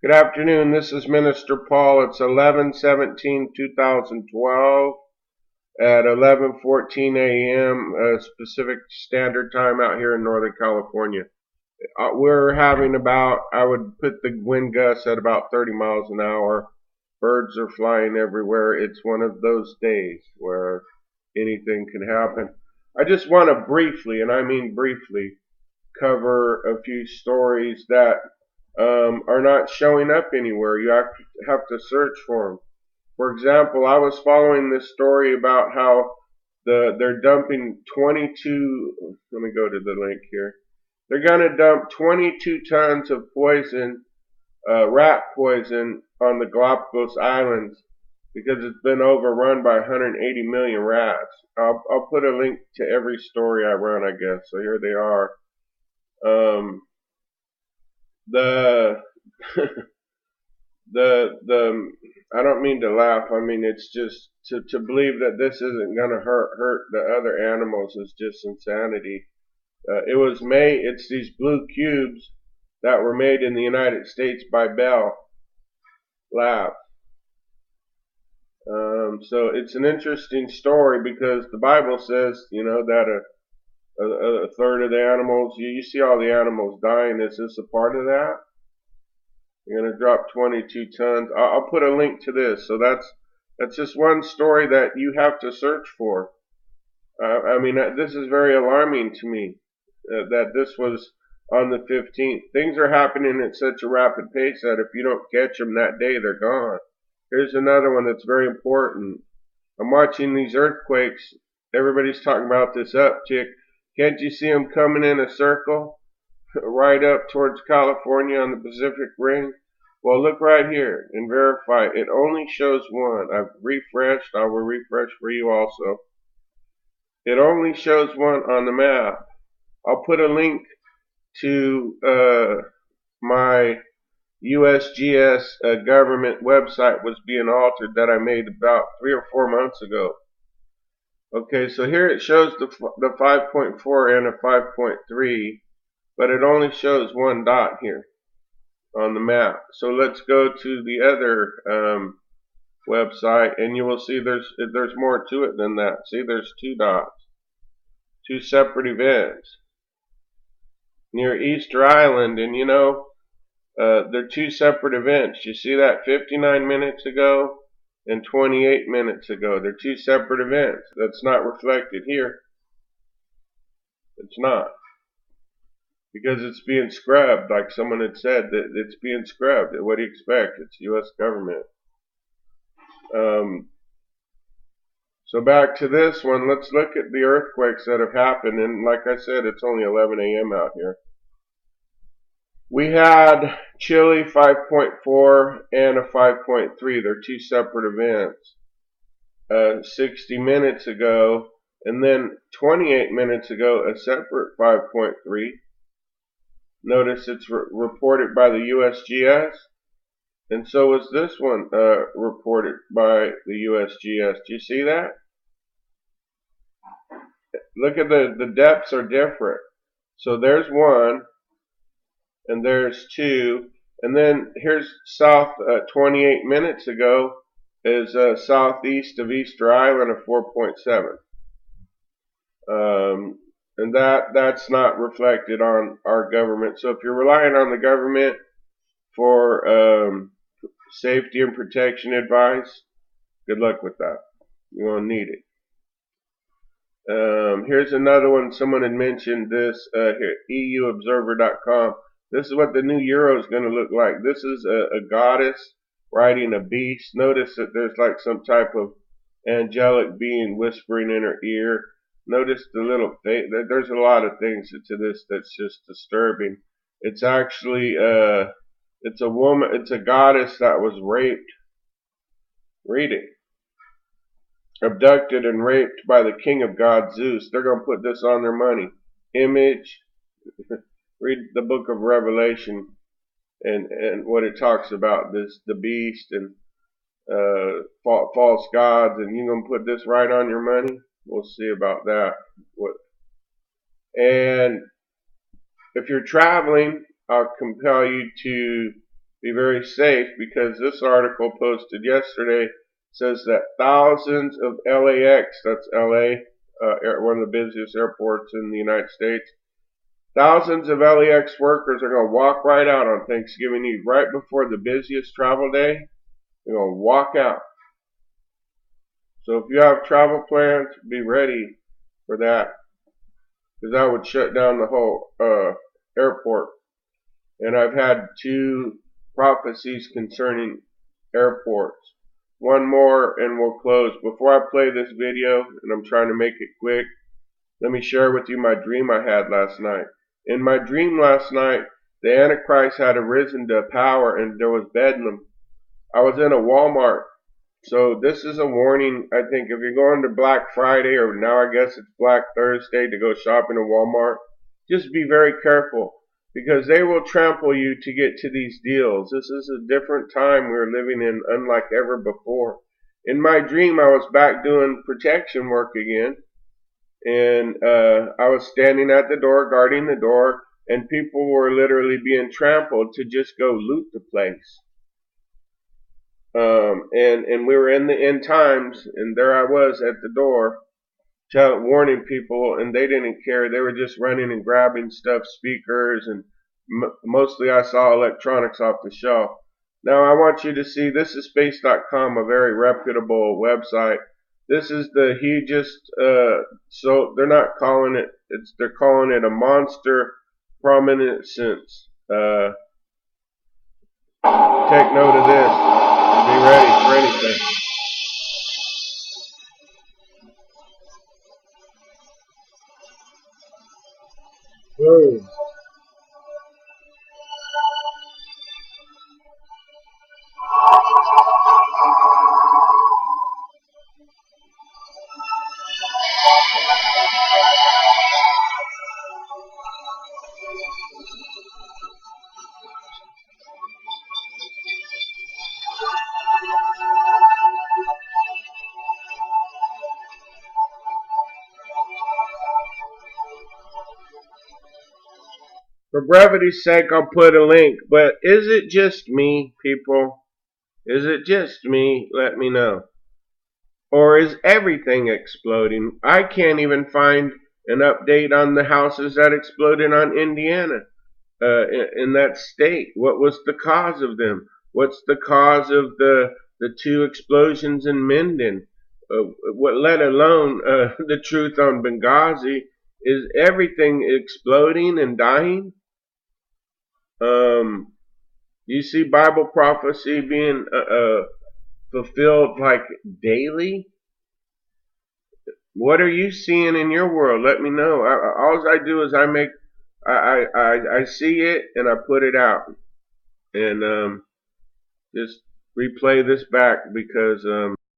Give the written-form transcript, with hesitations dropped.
Good afternoon. This is Minister Paul. It's 11/17/2012 at 11:14 a.m. Pacific Standard Time out here in Northern California. We're having I would put the wind gusts at about 30 miles an hour. Birds are flying everywhere. It's one of those days where anything can happen. I just want to briefly, and I mean briefly, cover a few stories that are not showing up anywhere. You have to search for them. For example, I was following this story about how they're dumping 22. Let me go to the link here. They're going to dump 22 tons of poison, rat poison, on the Galapagos Islands because it's been overrun by 180 million rats. I'll put a link to every story I run, I guess. So here they are. The the I don't mean to laugh. I mean, it's just to believe that this isn't going to hurt the other animals is just insanity. It's these blue cubes that were made in the United States by Bell Labs. So it's an interesting story because the Bible says, that a third of the animals, you see all the animals dying. Is this a part of that? You're going to drop 22 tons. I'll put a link to this. So that's just one story that you have to search for. This is very alarming to me that this was on the 15th. Things are happening at such a rapid pace that if you don't catch them that day, they're gone. Here's another one that's very important. I'm watching these earthquakes. Everybody's talking about this uptick. Can't you see them coming in a circle? Right up towards California on the Pacific Ring. Well, look right here and verify. It only shows one. I've refreshed. I will refresh for you also. It only shows one on the map. I'll put a link to my USGS government website was being altered that I made about 3 or 4 months ago. Okay, so here it shows the 5.4 and a 5.3. But it only shows one dot here on the map. So let's go to the other website, and you will see there's more to it than that. See, there's 2 dots, 2 separate events near Easter Island, and they're 2 separate events. You see that 59 minutes ago and 28 minutes ago. They're 2 separate events. That's not reflected here. It's not. Because it's being scrubbed, like someone had said, that it's being scrubbed. What do you expect? It's U.S. government. So back to this one, let's look at the earthquakes that have happened. And like I said, it's only 11 a.m. out here. We had Chile 5.4 and a 5.3. They're 2 separate events. 60 minutes ago, and then 28 minutes ago, a separate 5.3. Notice it's reported by the USGS, and so is this one reported by the USGS. Do you see that? Look at the depths are different. So there's 1, and there's 2, and then here's south 28 minutes ago is southeast of Easter Island of 4.7. And that's not reflected on our government. So if you're relying on the government for safety and protection advice, good luck with that. You're going to need it. Here's another one. Someone had mentioned this here, EUobserver.com. This is what the new euro is going to look like. This is a goddess riding a beast. Notice that there's like some type of angelic being whispering in her ear. Notice the little thing. There's a lot of things to this that's just disturbing. It's actually it's a woman. It's a goddess that was raped. Read it. Abducted and raped by the king of God, Zeus. They're going to put this on their money. Image. Read the book of Revelation and what it talks about. The beast and false gods, and you're going to put this right on your money. We'll see about that. And if you're traveling, I'll compel you to be very safe, because this article posted yesterday says that thousands of LAX, that's LA, one of the busiest airports in the United States, thousands of LAX workers are going to walk right out on Thanksgiving Eve, right before the busiest travel day. They're going to walk out. So if you have travel plans, be ready for that, because that would shut down the whole airport. And I've had 2 prophecies concerning airports. One more and we'll close. Before I play this video, and I'm trying to make it quick, let me share with you my dream I had last night. In my dream last night, the Antichrist had arisen to power and there was bedlam. I was in a Walmart. So this is a warning. I think if you're going to Black Friday, or now I guess it's Black Thursday, to go shopping in Walmart, just be very careful, because they will trample you to get to these deals. This is a different time we're living in, unlike ever before. In my dream, I was back doing protection work again, and I was standing at the door, guarding the door, and people were literally being trampled to just go loot the place. And we were in the end times, and there I was at the door, warning people, and they didn't care. They were just running and grabbing stuff, speakers, and mostly I saw electronics off the shelf. Now I want you to see, this is space.com, a very reputable website. This is the hugest, so they're not calling it, they're calling it a monster-prominence. Take note of this. Be ready for anything. Boom. For brevity's sake, I'll put a link, but is it just me, people? Is it just me? Let me know. Or is everything exploding? I can't even find an update on the houses that exploded on Indiana, in that state. What was the cause of them? What's the cause of the 2 explosions in Minden? Let alone the truth on Benghazi. Is everything exploding and dying? You see Bible prophecy being fulfilled like daily? What are you seeing in your world? Let me know. All I do is I see it and I put it out, and just replay this back, because